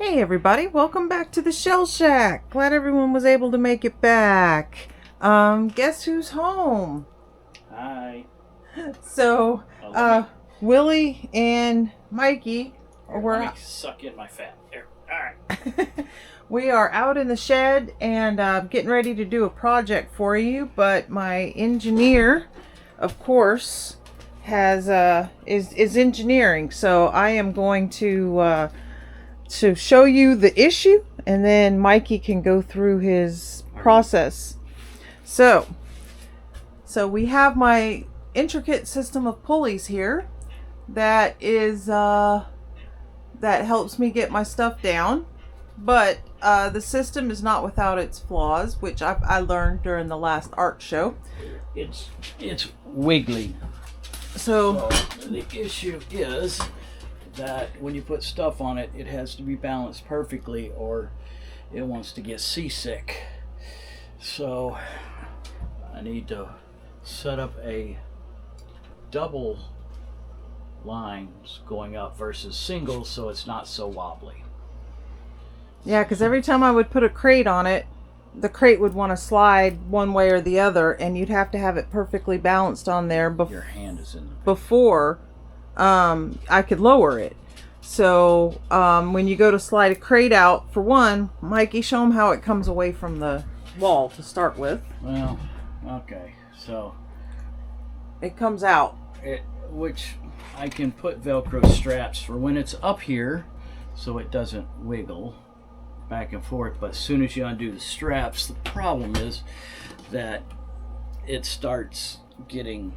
Hey everybody, welcome back to the Shell Shack. Glad everyone was able to make it back. Guess who's home? Hi. So, Oh, let me, Willie and Mikey here, were let me suck in my fat. There. All right. we are out in the shed and getting ready to do a project for you, but my engineer, of course, has is engineering. So I am going to show you the issue, and then Mikey can go through his process. So we have my intricate system of pulleys here that is that helps me get my stuff down, but the system is not without its flaws, which I learned during the last art show. It's wiggly. So the issue is that when you put stuff on it, it has to be balanced perfectly or it wants to get seasick. So I need to set up a double lines going up versus single so it's not so wobbly. yeah, because every time I would put a crate on it, the crate would want to slide one way or the other, and you'd have to have it perfectly balanced on there Your hand is in the before I could lower it. So when you go to slide a crate out, for one, Mikey, show them how it comes away from the wall to start with. Well, okay, so it comes out. Which I can put Velcro straps for when it's up here so it doesn't wiggle back and forth, but as soon as you undo the straps, the problem is that it starts getting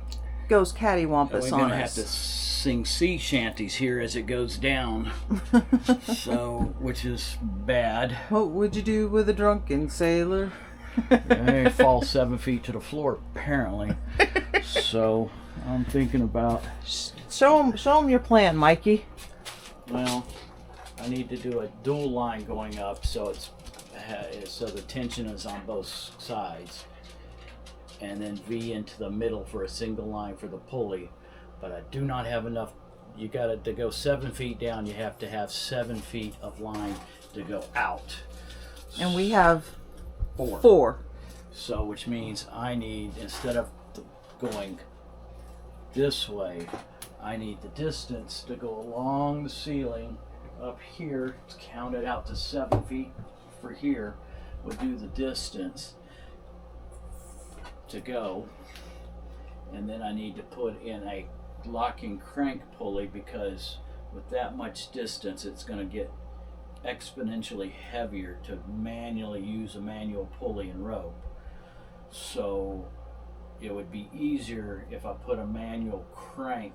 goes cattywampus we're on gonna us. have to sing sea shanties here as it goes down. So, which is bad. What would you do with a drunken sailor? They fall 7 feet to the floor apparently. So I'm thinking about show them your plan, Mikey. Well, I need to do a dual line going up so so the tension is on both sides, and then V into the middle for a single line for the pulley. But I do not have enough. You got to go 7 feet down. You have to have 7 feet of line to go out. And we have four. Four. So, which means I need, instead of going this way, I need the distance to go along the ceiling up here. It's counted out to 7 feet for here. Would do the distance to go, and then I need to put in a locking crank pulley, because with that much distance it's going to get exponentially heavier to manually use a manual pulley and rope. So it would be easier if I put a manual crank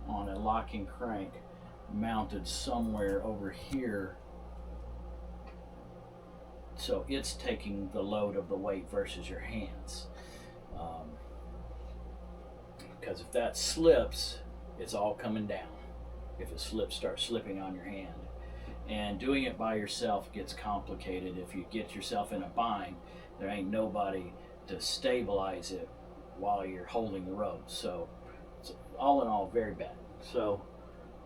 on a locking crank mounted somewhere over here, so it's taking the load of the weight versus your hands. Because if that slips, it's all coming down. If it slips, starts slipping on your hand. And doing it by yourself gets complicated. If you get yourself in a bind, there ain't nobody to stabilize it while you're holding the rope. So it's all in all very bad. So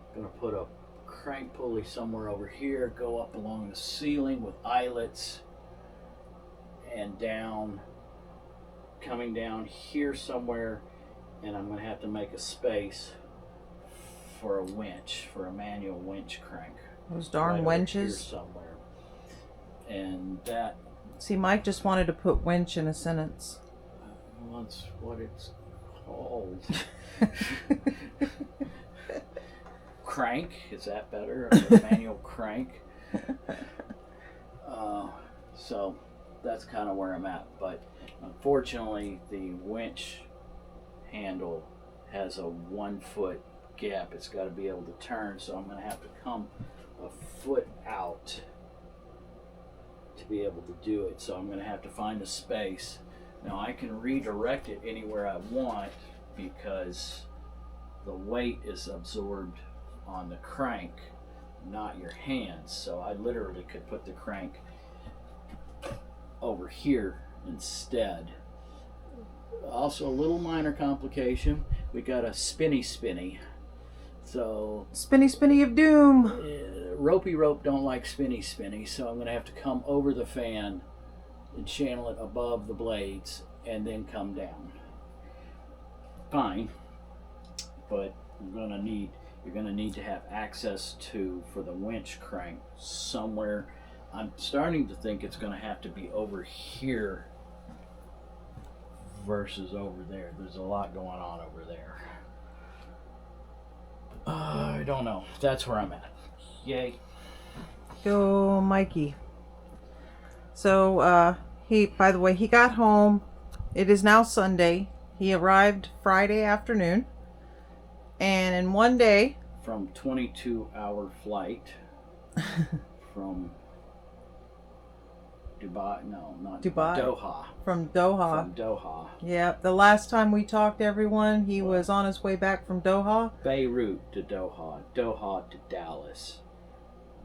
I'm going to put a crank pulley somewhere over here, go up along the ceiling with eyelets, and down, coming down here somewhere, and I'm going to have to make a space for a winch, for a manual winch crank. Those darn right winches. Here somewhere. And that. See, Mike just wanted to put winch in a sentence. Well, that's what it's called. Crank, is that better? A manual crank. So that's kind of where I'm at. But unfortunately, the winch handle has a 1 foot gap. It's got to be able to turn, so I'm going to have to come a foot out to be able to do it. So I'm going to have to find a space. Now I can redirect it anywhere I want because the weight is absorbed on the crank, not your hands. So I literally could put the crank over here instead. Also, a little minor complication, we got a spinny So Spinny, spinny of doom. ropey rope don't like spinny, so I'm going to have to come over the fan and channel it above the blades and then come down. Fine, but you're going to need to have access to, for the winch crank, somewhere. I'm starting to think it's going to have to be over here versus over there. There's a lot going on over there. I don't know. That's where I'm at. Yay. Go, Mikey. So, by the way, he got home. It is now Sunday. He arrived Friday afternoon. And in one day... From 22-hour flight from Dubai. No, not Dubai. Doha. From Doha. From Doha. Yeah, the last time we talked, everyone, he was on his way back from Doha. Beirut to Doha. Doha to Dallas.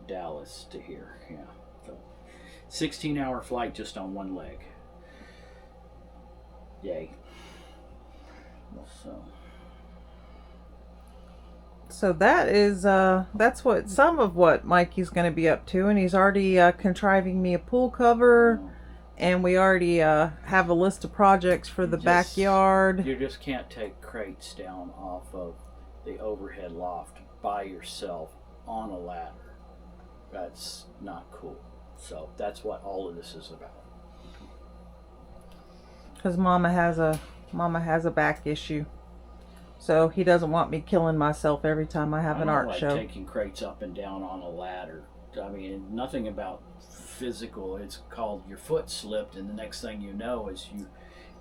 Dallas to here. Yeah. So 16-hour flight just on one leg. Yay. So that is that's what some of what Mikey's going to be up to, and he's already contriving me a pool cover, and we already have a list of projects for the backyard. You just can't take crates down off of the overhead loft by yourself on a ladder. That's not cool. So that's what all of this is about. Because Mama has a back issue. So he doesn't want me killing myself every time I have an art show. Taking crates up and down on a ladder. I mean, nothing about physical. It's called your foot slipped, and the next thing you know is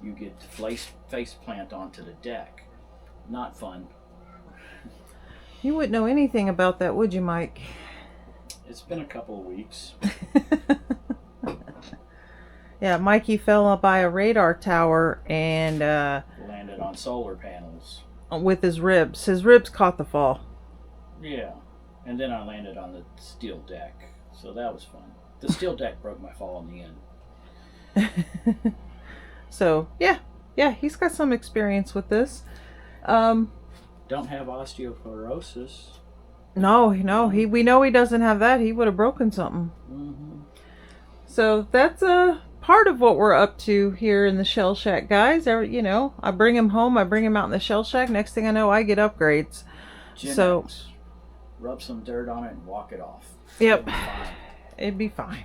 you get face plant onto the deck. Not fun. You wouldn't know anything about that, would you, Mike? It's been a couple of weeks. Yeah, Mikey fell by a radar tower and landed on solar panels. With his ribs. His ribs caught the fall. Yeah. And then I landed on the steel deck. So that was fun. The steel deck broke my fall in the end. So, yeah, he's got some experience with this. Don't have osteoporosis. No, we know he doesn't have that. He would have broken something. Mm-hmm. So that's part of what we're up to here in the Shell Shack, guys. I bring him home, I bring him out in the Shell Shack. Next thing I know, I get upgrades. So rub some dirt on it and walk it off. Yep, it'd be fine.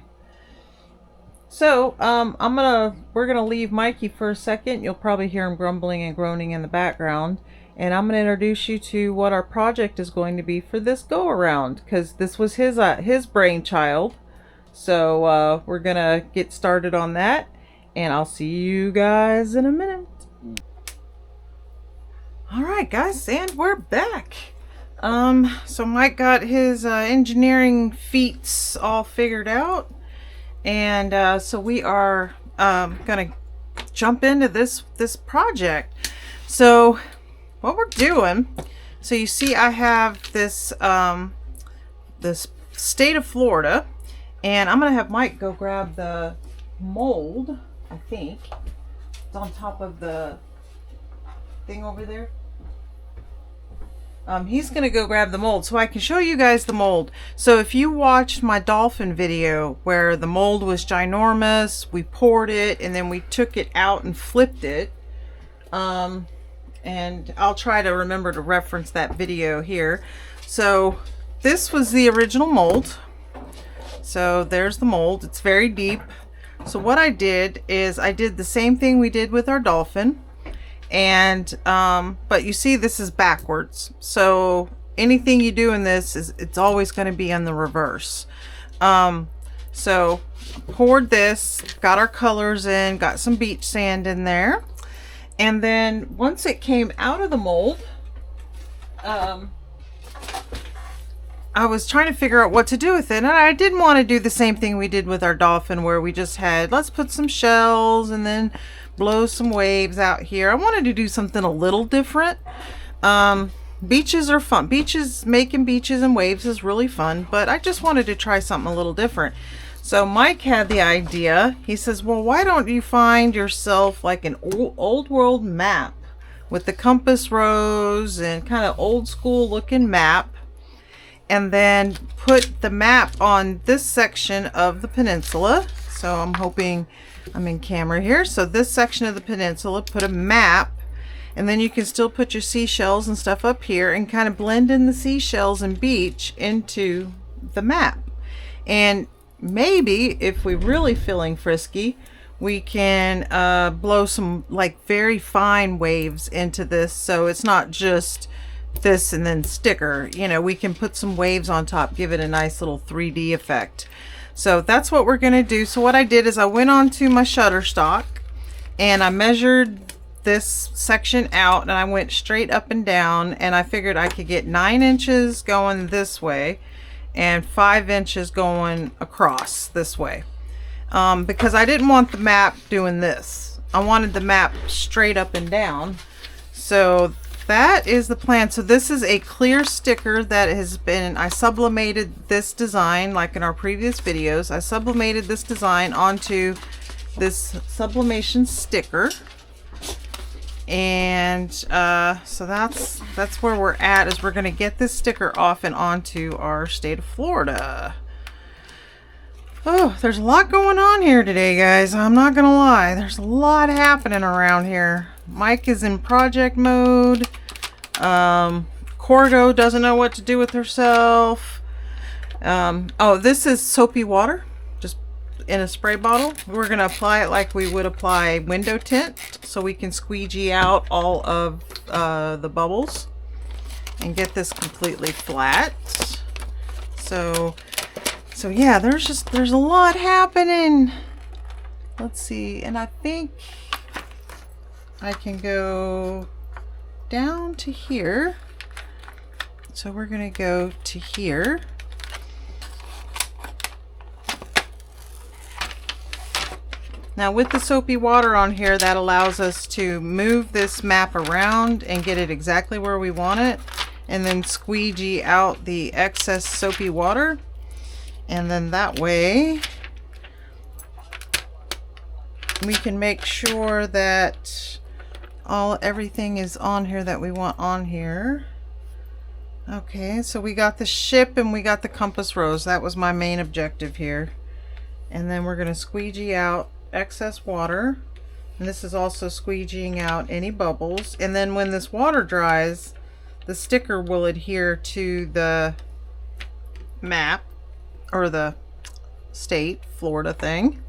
So we're gonna leave Mikey for a second. You'll probably hear him grumbling and groaning in the background, and I'm gonna introduce you to what our project is going to be for this go around, because this was his brainchild. So we're gonna get started on that, and I'll see you guys in a minute. All right, guys, and we're back. So Mike got his engineering feats all figured out, and so we are gonna jump into this project. So what we're doing, so you see I have this this state of Florida. And I'm going to have Mike go grab the mold, I think. It's on top of the thing over there. He's going to go grab the mold so I can show you guys the mold. So if you watched my dolphin video where the mold was ginormous, we poured it and then we took it out and flipped it. And I'll try to remember to reference that video here. So this was the original mold. So there's the mold. It's very deep. So what I did is I did the same thing we did with our dolphin, and but you see this is backwards. So anything you do in this it's always going to be in the reverse. So poured this, got our colors in, got some beach sand in there, and then once it came out of the mold, I was trying to figure out what to do with it, and I didn't want to do the same thing we did with our dolphin where we just had, let's put some shells and then blow some waves out here. I wanted to do something a little different. Beaches are fun. Making beaches and waves is really fun, but I just wanted to try something a little different. So Mike had the idea. He says, well, why don't you find yourself like an old world map with the compass rose and kind of old school looking map, and then put the map on this section of the peninsula. So I'm hoping I'm in camera here. So this section of the peninsula, put a map, and then you can still put your seashells and stuff up here and kind of blend in the seashells and beach into the map. And maybe if we're really feeling frisky, we can blow some like very fine waves into this, so it's not just this and then sticker. You know, we can put some waves on top, give it a nice little 3D effect. So that's what we're gonna do. So what I did is I went onto my Shutterstock and I measured this section out, and I went straight up and down, and I figured I could get 9 inches going this way and 5 inches going across this way. Because I didn't want the map doing this. I wanted the map straight up and down. So that is the plan. So this is a clear sticker that has been, I sublimated this design like in our previous videos. I sublimated this design onto this sublimation sticker. And so that's where we're at, is we're going to get this sticker off and onto our state of Florida. Oh, there's a lot going on here today, guys. I'm not gonna lie. There's a lot happening around here. Mike is in project mode. Corgo doesn't know what to do with herself. Oh, this is soapy water, just in a spray bottle. We're gonna apply it like we would apply window tint, so we can squeegee out all of the bubbles and get this completely flat. So yeah, there's a lot happening. Let's see, and I think I can go down to here. So we're gonna go to here. Now with the soapy water on here, that allows us to move this map around and get it exactly where we want it, and then squeegee out the excess soapy water. And then that way we can make sure that everything is on here that we want on here. Okay, so we got the ship and we got the compass rose. That was my main objective here. And then we're going to squeegee out excess water. And this is also squeegeeing out any bubbles. And then when this water dries, the sticker will adhere to the map, or the state, Florida thing.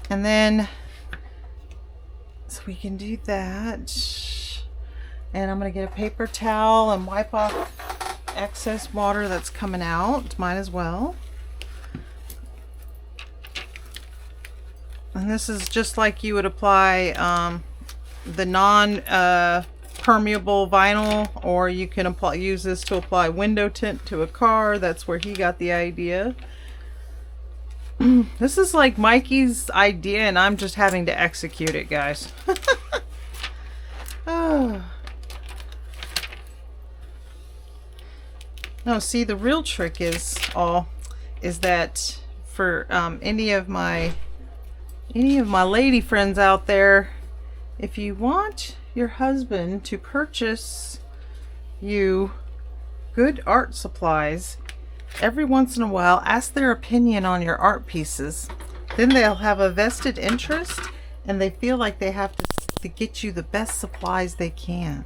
And then, so we can do that. And I'm gonna get a paper towel and wipe off excess water that's coming out. Might as well. And this is just like you would apply the non-permeable vinyl, or you can use this to apply window tint to a car. That's where he got the idea. This is like Mikey's idea, and I'm just having to execute it, guys. Oh. No, see, the real trick is that for any of my lady friends out there, if you want your husband to purchase you good art supplies, every once in a while ask their opinion on your art pieces. Then they'll have a vested interest, and they feel like they have to get you the best supplies they can.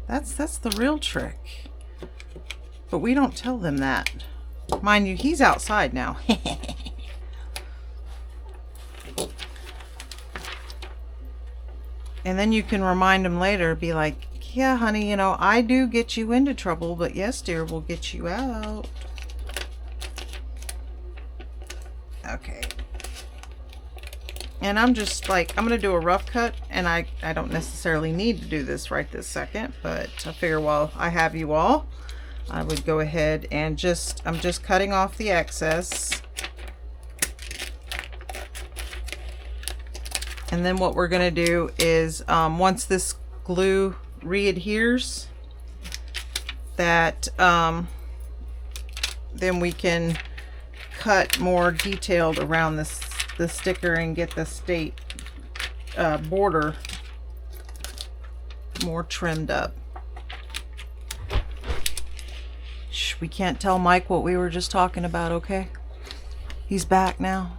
That's the real trick. But we don't tell them that. Mind you, he's outside now. And then you can remind him later, be like, yeah, honey, you know, I do get you into trouble, but yes, dear, we'll get you out. Okay. And I'm just like, I'm going to do a rough cut, and I don't necessarily need to do this right this second, but I figure while I have you all, I would go ahead and I'm just cutting off the excess. And then what we're going to do is, once this glue readheres, that then we can cut more detailed around the sticker and get the state border more trimmed up. Shh, we can't tell Mike what we were just talking about, okay? He's back now.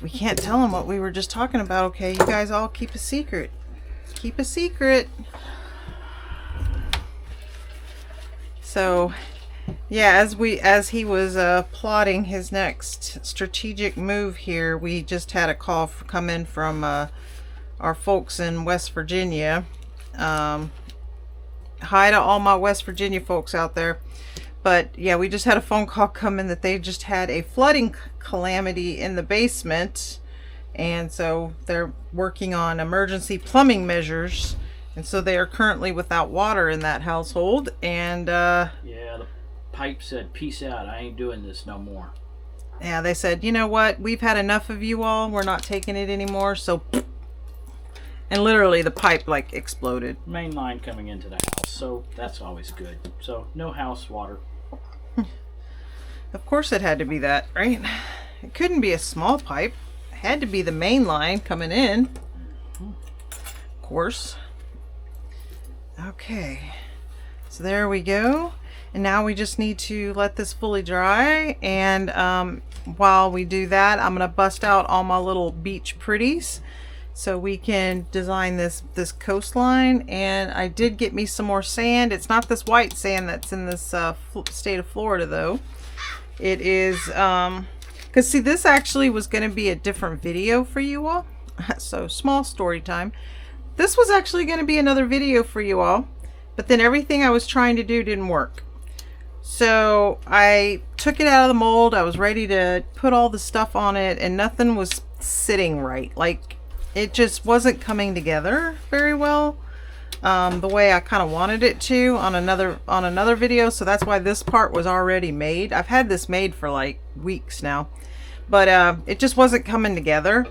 We can't tell him what we were just talking about, okay? You guys all keep a secret. Keep a secret. So, yeah, as he was plotting his next strategic move here, we just had a call come in from our folks in West Virginia. Hi to all my West Virginia folks out there. But yeah, we just had a phone call come in that they just had a flooding calamity in the basement. And so they're working on emergency plumbing measures. And so they are currently without water in that household. And yeah, the pipe said, peace out. I ain't doing this no more. Yeah, they said, you know what? We've had enough of you all. We're not taking it anymore. So, and literally the pipe like exploded. Main line coming into the house. So that's always good. So no house water. Of course it had to be that, right? It couldn't be a small pipe. It had to be the main line coming in. Of course. Okay. So there we go. And now we just need to let this fully dry. And while we do that, I'm going to bust out all my little beach pretties so we can design this coastline. And I did get me some more sand. It's not this white sand that's in this state of Florida though. It is because see, this actually was going to be a different video for you all. So small story time. This was actually going to be another video for you all, but then everything I was trying to do didn't work. So I took it out of the mold. I was ready to put all the stuff on it and nothing was sitting right. Like it just wasn't coming together very well the way I kind of wanted it to on another video. So that's why this part was already made. I've had this made for like weeks now, but it just wasn't coming together.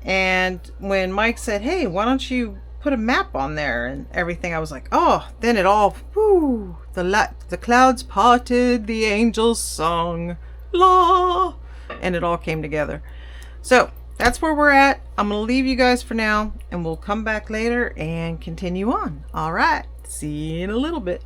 And when Mike said, hey, why don't you put a map on there and everything, I was like, oh, then it all, whoo, the clouds parted, the angels sung, la, and it all came together. So that's where we're at. I'm going to leave you guys for now and we'll come back later and continue on. All right. See you in a little bit.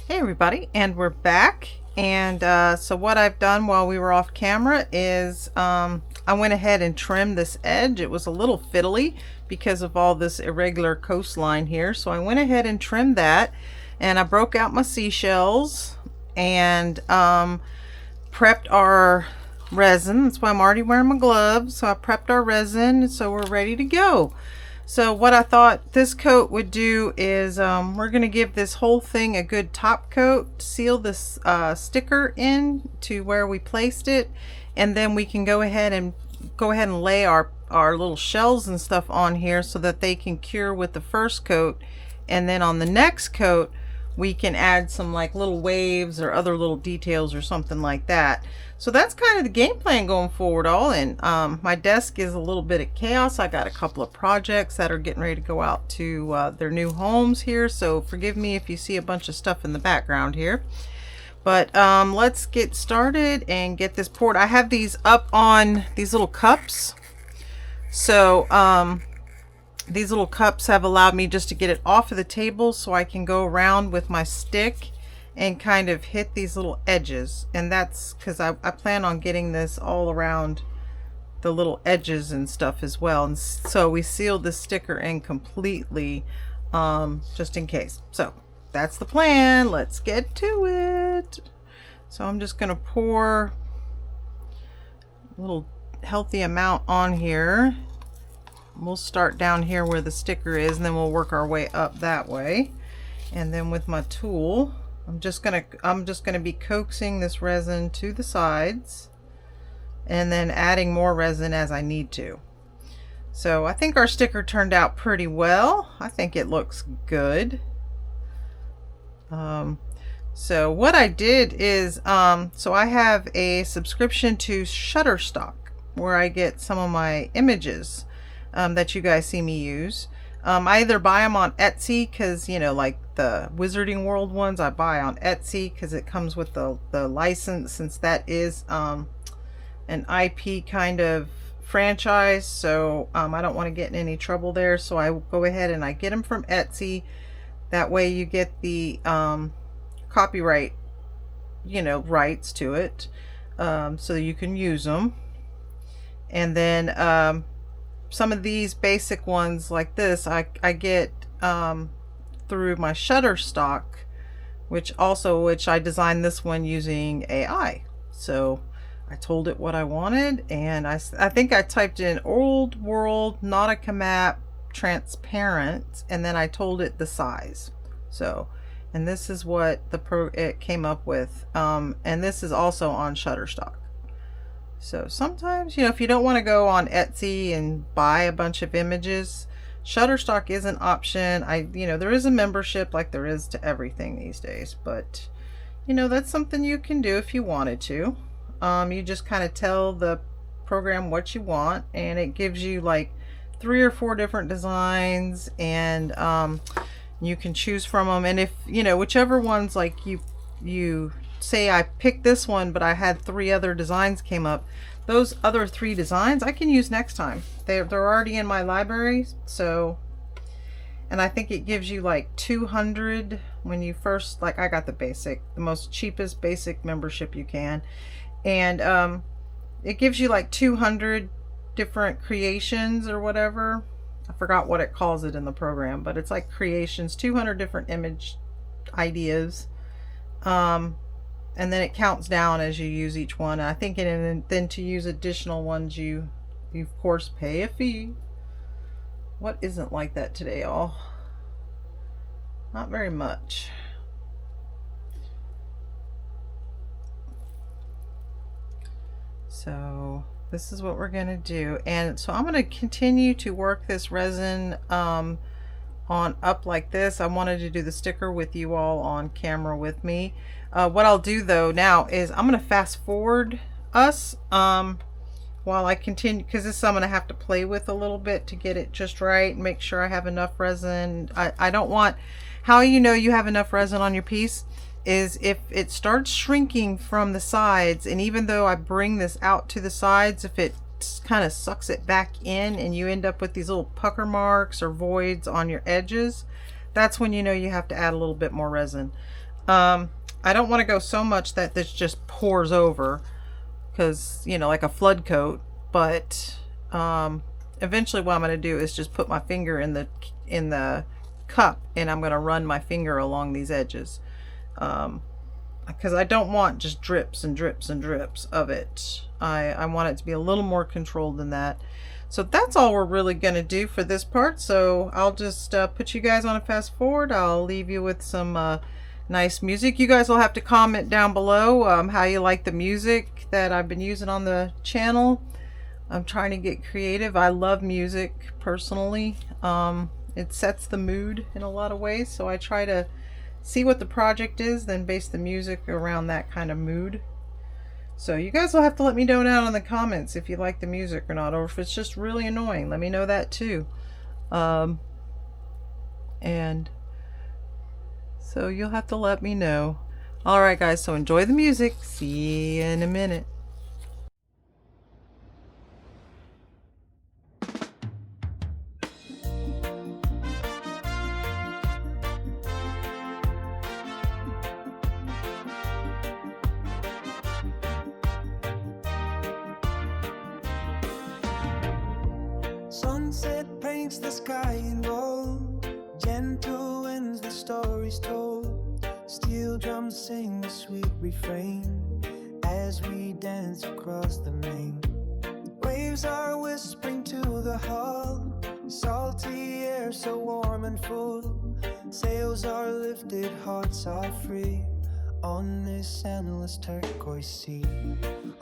Hey everybody, and we're back. And so what I've done while we were off camera is I went ahead and trimmed this edge. It was a little fiddly because of all this irregular coastline here. So I went ahead and trimmed that, and I broke out my seashells and prepped our resin. That's why I'm already wearing my gloves. So I prepped our resin so we're ready to go. So what I thought this coat would do is we're going to give this whole thing a good top coat, seal this sticker in to where we placed it, and then we can go ahead and lay our little shells and stuff on here so that they can cure with the first coat. And then on the next coat we can add some like little waves or other little details or something like that. So that's kind of the game plan going forward all. And my desk is a little bit of chaos. I got a couple of projects that are getting ready to go out to their new homes here, so forgive me if you see a bunch of stuff in the background here. But let's get started and get this poured. I have these up on these little cups. So these little cups have allowed me just to get it off of the table so I can go around with my stick and kind of hit these little edges. And that's because I plan on getting this all around the little edges and stuff as well. And so we sealed the sticker in completely just in case. So that's the plan. Let's get to it. So I'm just going to pour a little healthy amount on here. We'll start down here where the sticker is, and then we'll work our way up that way. And then with my tool, I'm just gonna be coaxing this resin to the sides and then adding more resin as I need to. So I think our sticker turned out pretty well. I think it looks good. So what I did is, so I have a subscription to Shutterstock where I get some of my images that you guys see me use. I either buy them on Etsy because, you know, like the Wizarding World ones I buy on Etsy because it comes with the license, since that is an IP kind of franchise, so I don't want to get in any trouble there. So I go ahead and I get them from Etsy. That way you get the copyright, rights to it, so you can use them. And then some of these basic ones like this, I get through my Shutterstock, which I designed this one using AI. So I told it what I wanted, and I think I typed in old world Nautica map transparent, and then I told it the size. So, and this is what it came up with, and this is also on Shutterstock. So sometimes, if you don't want to go on Etsy and buy a bunch of images, Shutterstock is an option. There is a membership like there is to everything these days, but that's something you can do if you wanted to. You just kind of tell the program what you want, and it gives you like 3 or 4 different designs, and you can choose from them. And if whichever ones, like you say I picked this one but I had 3 other designs came up, those other 3 designs I can use next time. They're already in my library. So, and I think it gives you like 200 when you first, like I got the most cheapest basic membership you can, and it gives you like 200 different creations or whatever. I forgot what it calls it in the program, but it's like creations, 200 different image ideas. And then it counts down as you use each one. I think then to use additional ones, you of course pay a fee. What isn't like that today, all? Not very much. So this is what we're gonna do, and so I'm gonna continue to work this resin on up like this. I wanted to do the sticker with you all on camera with me. What I'll do though now is I'm gonna fast forward us while I continue, because this I'm gonna have to play with a little bit to get it just right and make sure I have enough resin. I don't want, how you have enough resin on your piece is if it starts shrinking from the sides, and even though I bring this out to the sides, if it kind of sucks it back in and you end up with these little pucker marks or voids on your edges, that's when you have to add a little bit more resin. I don't want to go so much that this just pours over, because like a flood coat, but eventually what I'm going to do is just put my finger in the cup, and I'm going to run my finger along these edges, because I don't want just drips and drips and drips of it. I want it to be a little more controlled than that. So that's all we're really going to do for this part. So I'll just put you guys on a fast forward. I'll leave you with some nice music. You guys will have to comment down below how you like the music that I've been using on the channel. I'm trying to get creative. I love music personally. It sets the mood in a lot of ways, so I try to see what the project is, then base the music around that kind of mood. So you guys will have to let me know down in the comments if you like the music or not, or if it's just really annoying. Let me know that too. And so you'll have to let me know. Alright guys, so enjoy the music. See you in a minute. Sunset paints the sky in gold, gentle winds, the stories told. Steel drums sing a sweet refrain as we dance across the main. Waves are whispering to the hull, salty air so warm and full. Sails are lifted, hearts are free on this endless turquoise sea.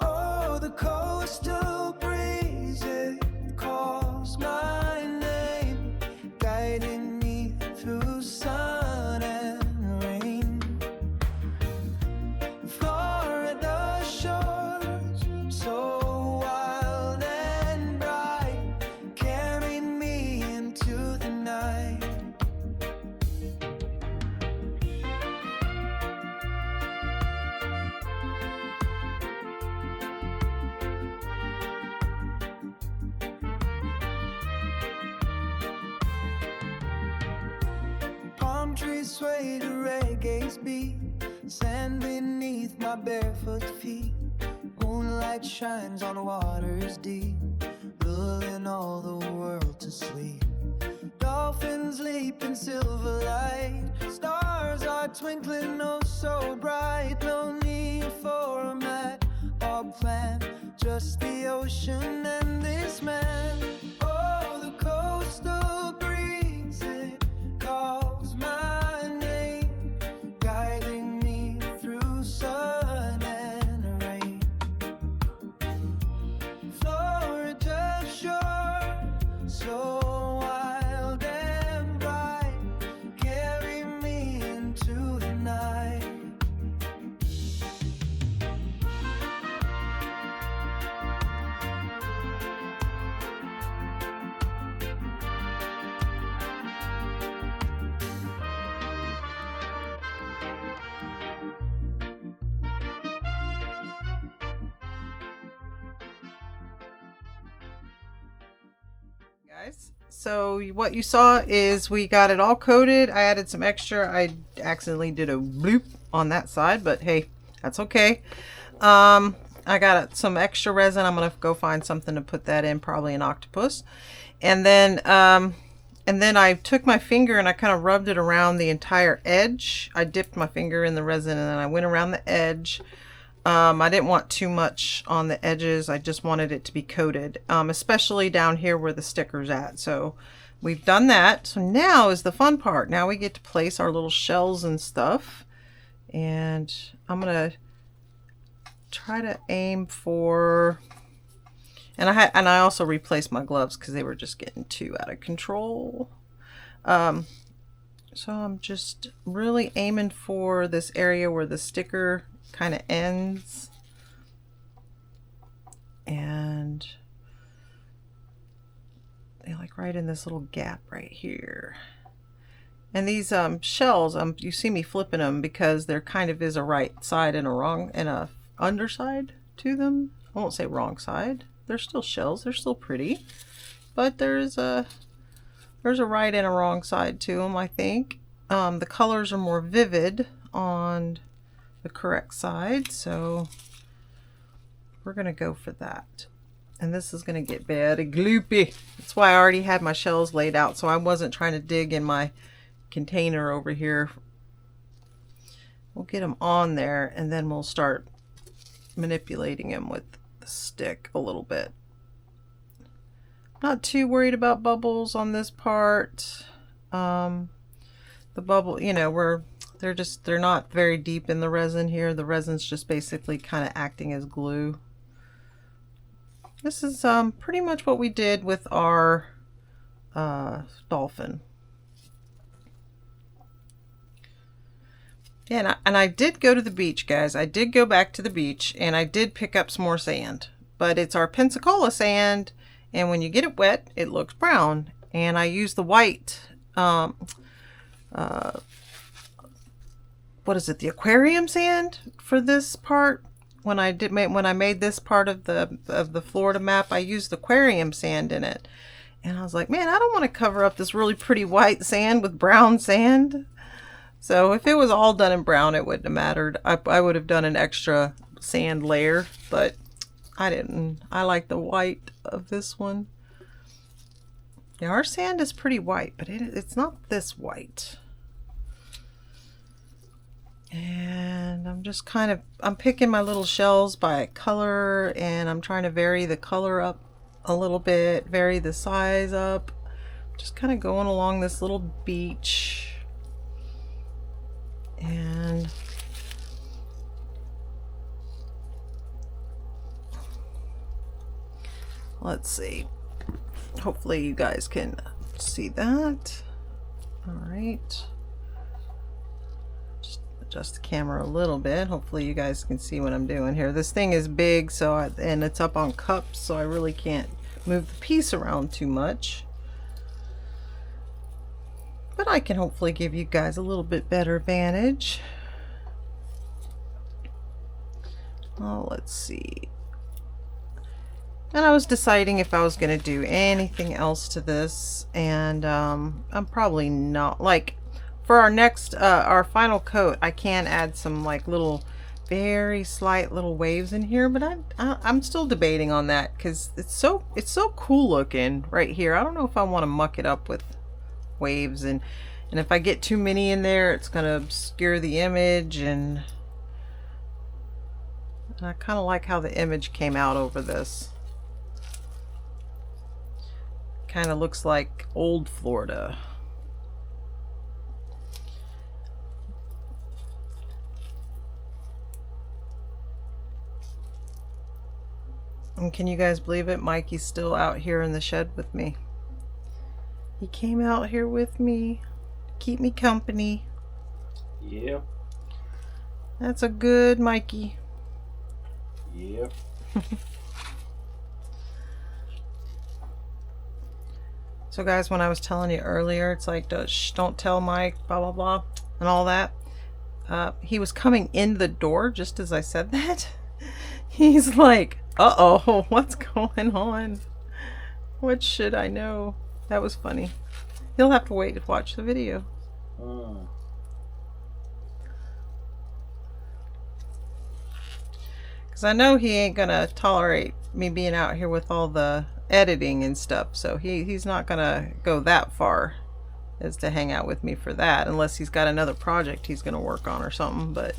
Oh, the coastal breeze, it calls my name, guiding me through sun and rain. Florida shores, so wild and bright, carry me into the night. trees sway to reggae's beat, sand beneath my barefoot feet. Moonlight shines on waters deep, lulling all the world to sleep. Dolphins leap in silver light, stars are twinkling oh so bright. No need for a map or plan, just the ocean and this man. Oh, the coastal breeze, it calls my name, guiding me through sun and rain. Florida shore, so wild and bright, carry me into the night. Guys, so what you saw is we got it all coated. I added some extra. I accidentally did a bloop on that side, but hey, that's okay. I got some extra resin. I'm gonna go find something to put that in, probably an octopus. And then I took my finger and I kind of rubbed it around the entire edge. I dipped my finger in the resin and then I went around the edge. I didn't want too much on the edges. I just wanted it to be coated, especially down here where the sticker's at. So we've done that. So now is the fun part. Now we get to place our little shells and stuff. And I'm going to try to aim for, and I also replaced my gloves because they were just getting too out of control. So I'm just really aiming for this area where the sticker kind of ends, and they like right in this little gap right here. And these shells, you see me flipping them because there kind of is a right side and a wrong and a underside to them. I won't say wrong side. They're still shells. They're still pretty, but there's a right and a wrong side to them. I think the colors are more vivid on the correct side, so we're gonna go for that. And this is gonna get bad and gloopy. That's why I already had my shells laid out, so I wasn't trying to dig in my container over here. We'll get them on there and then we'll start manipulating them with the stick a little bit. Not too worried about bubbles on this part. The bubble, you know, they're not very deep in the resin here. The resin's just basically kind of acting as glue. This is pretty much what we did with our dolphin. Yeah, and I did go to the beach, guys. I did go back to the beach and I did pick up some more sand. But it's our Pensacola sand, and when you get it wet, it looks brown. And I used the white what is it, the aquarium sand for this part. When I made this part of the Florida map, I used aquarium sand in it, and I was like, man, I don't want to cover up this really pretty white sand with brown sand. So if it was all done in brown, it wouldn't have mattered. I would have done an extra sand layer, but I didn't. I like the white of this one. Yeah, our sand is pretty white, but it's not this white. And I'm just I'm picking my little shells by color, and I'm trying to vary the color up a little bit, vary the size up. Just kind of going along this little beach. And let's see. Hopefully you guys can see that. All right. Adjust the camera a little bit. Hopefully you guys can see what I'm doing here. This thing is big, and it's up on cups, so I really can't move the piece around too much. But I can hopefully give you guys a little bit better vantage. Oh, let's see. And I was deciding if I was going to do anything else to this, and I'm probably not. Like, for our next, our final coat, I can add some like little, very slight little waves in here, but I'm still debating on that because it's so cool looking right here. I don't know if I want to muck it up with waves, and if I get too many in there, it's gonna obscure the image, and I kind of like how the image came out over this. Kind of looks like old Florida. And can you guys believe it? Mikey's still out here in the shed with me. He came out here with me to keep me company. Yep. That's a good Mikey. Yep. So guys, when I was telling you earlier, it's like, shh, don't tell Mike, blah, blah, blah, and all that. He was coming in the door just as I said that. He's like, uh-oh, what's going on? What should I know? That was funny. He'll have to wait to watch the video. Because I know he ain't gonna tolerate me being out here with all the editing and stuff, so he's not gonna go that far as to hang out with me for that, unless he's got another project he's gonna work on or something. But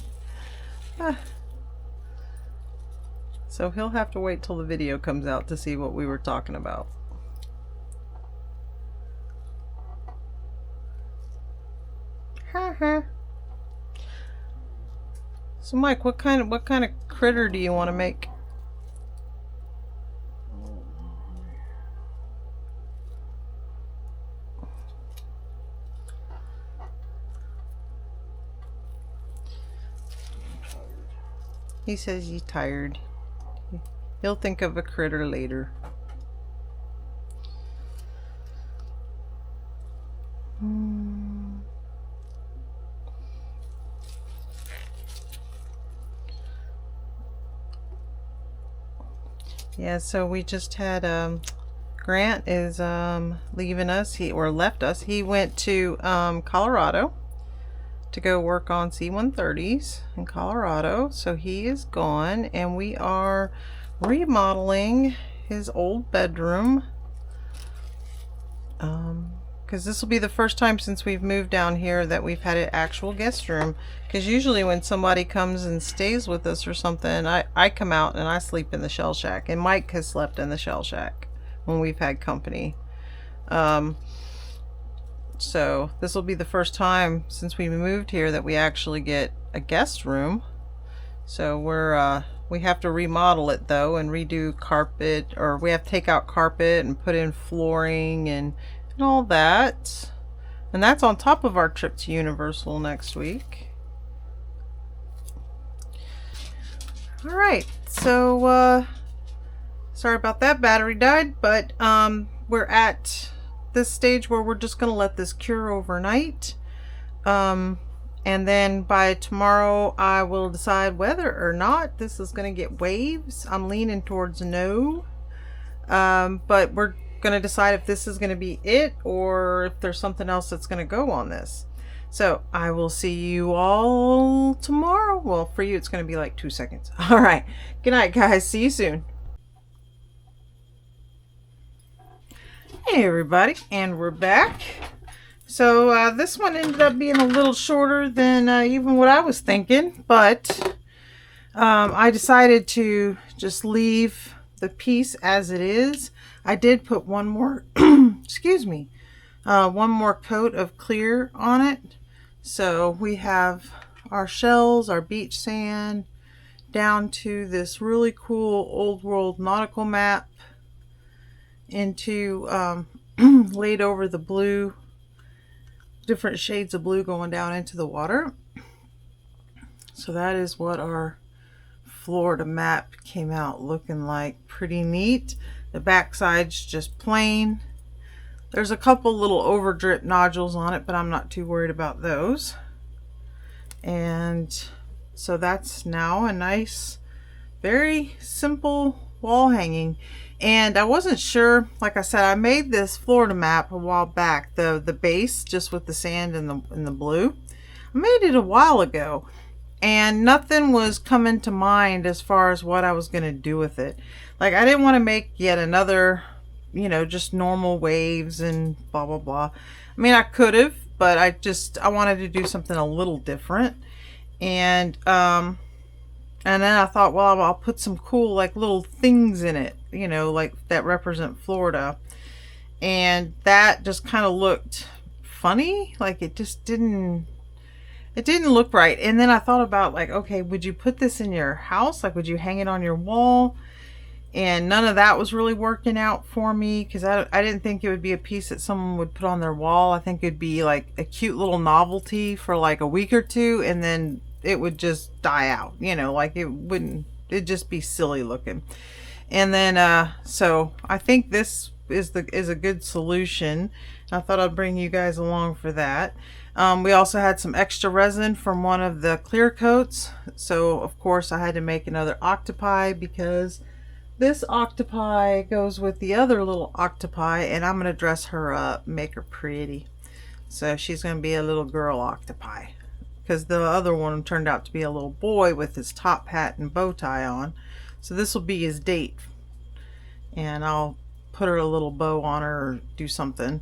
so he'll have to wait till the video comes out to see what we were talking about. So Mike, what kind of critter do you want to make? He says he's tired. He'll think of a critter later. Yeah, so we just had Grant is leaving us. Left us. He went to Colorado to go work on C-130s in Colorado. So he is gone, and we are remodeling his old bedroom. Because this will be the first time since we've moved down here that we've had an actual guest room. Because usually when somebody comes and stays with us or something, I come out and I sleep in the shell shack. And Mike has slept in the shell shack when we've had company. So this will be the first time since we moved here that we actually get a guest room. So we have to remodel it though, and redo carpet, or we have to take out carpet and put in flooring and all that. And that's on top of our trip to Universal next week. All right, so sorry about that, battery died, but we're at this stage where we're just gonna let this cure overnight, and then by tomorrow I will decide whether or not this is gonna get waves. I'm leaning towards no, but we're gonna decide if this is gonna be it or if there's something else that's gonna go on this. So I will see you all tomorrow. Well, for you it's gonna be like 2 seconds. All right, good night guys, see you soon. Hey everybody, and we're back. So this one ended up being a little shorter than even what I was thinking, but I decided to just leave the piece as it is. I did put one more excuse me, one more coat of clear on it. So we have our shells, our beach sand, down to this really cool old world nautical map, into laid over the blue, different shades of blue going down into the water. So that is what our Florida map came out looking like. Pretty neat. The backside's just plain. There's a couple little over drip nodules on it, but I'm not too worried about those. And so that's now a nice, very simple wall hanging. And I wasn't sure, like I said, I made this Florida map a while back, the base just with the sand and the blue. I made it a while ago, and nothing was coming to mind as far as what I was going to do with it. Like, I didn't want to make yet another, you know, just normal waves and blah blah blah. I mean, I could have, but I wanted to do something a little different. And then I thought, well, I'll put some cool like little things in it, you know, like that represent Florida. And that just kind of looked funny. Like it didn't look right. And then I thought about like, okay, would you put this in your house? Like, would you hang it on your wall? And none of that was really working out for me, because I didn't think it would be a piece that someone would put on their wall. I think it'd be like a cute little novelty for like a week or two, and then it would just die out, you know, like it'd just be silly looking. And then so I think this is a good solution. I thought I'd bring you guys along for that. We also had some extra resin from one of the clear coats, so of course I had to make another octopi, because this octopi goes with the other little octopi, and I'm gonna dress her up, make her pretty. So she's gonna be a little girl octopi, because the other one turned out to be a little boy with his top hat and bow tie on. So this will be his date, and I'll put her a little bow on her or do something.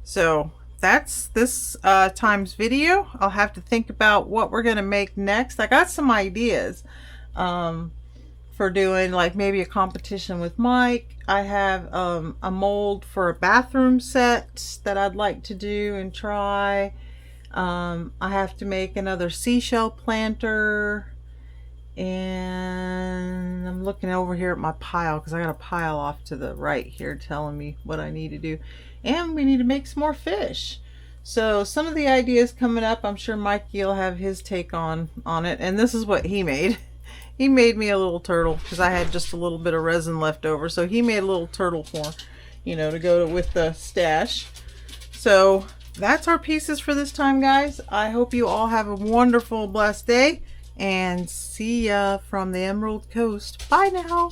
So that's this time's video. I'll have to think about what we're gonna make next. I got some ideas for doing like maybe a competition with Mike. I have a mold for a bathroom set that I'd like to do and try. I have to make another seashell planter, and I'm looking over here at my pile because I got a pile off to the right here telling me what I need to do, and we need to make some more fish. So some of the ideas coming up, I'm sure Mikey will have his take on it. And this is what he made. He made me a little turtle because I had just a little bit of resin left over, so he made a little turtle for, you know, to go with the stash. So that's our pieces for this time, guys. I hope you all have a wonderful, blessed day, and see ya from the Emerald Coast. Bye now.